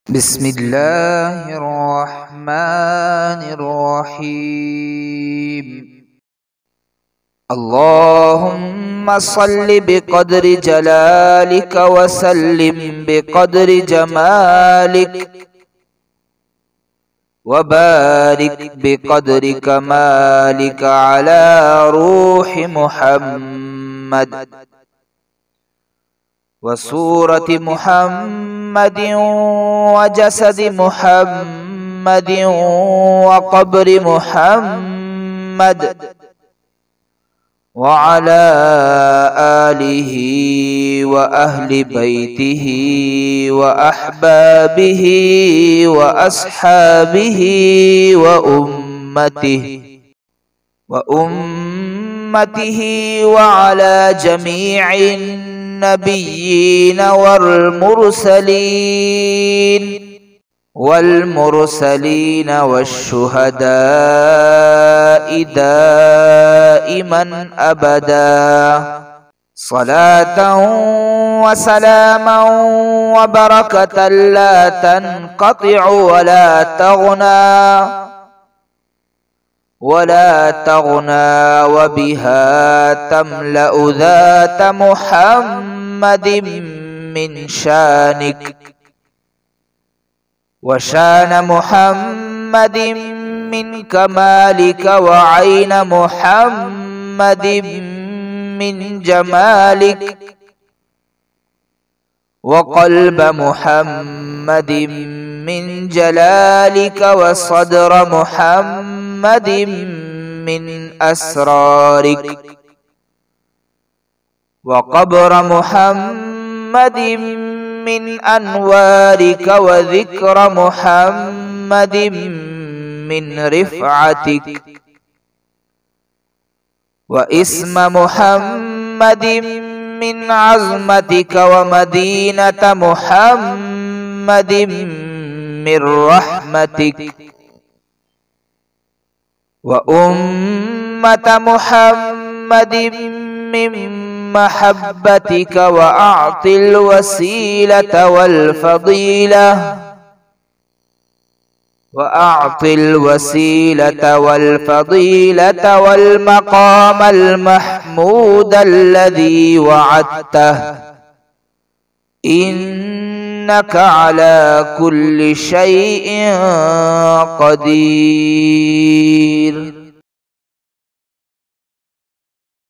بسم الله الرحمن الرحيم. اللهم صل بقدر جلالك وسلم بقدر جمالك وبارك بقدر كمالك على روح محمد وسورة محمد وجسد محمد وقبر محمد وعلى آله وأهل بيته وأحبابه وأصحابه وأمته وعلى جميع النبيين والمرسلين والشهداء دائما أبدا، صلاة وسلاما وبركة لا تنقطع ولا تغنى وبها تملأ ذات محمد من شانك وشان محمد من كمالك وعين محمد من جمالك وقلب محمد من جلالك وصدر محمد من أسرارك وقبر محمد من أنوارك وذكر محمد من رفعتك واسم محمد من عظمتك ومدينة محمد من رحمتك وأمة محمد من محبتك وأعط الوسيلة والفضيلة والمقام المحمود الذي وعدته، إنك على كل شيء قدير.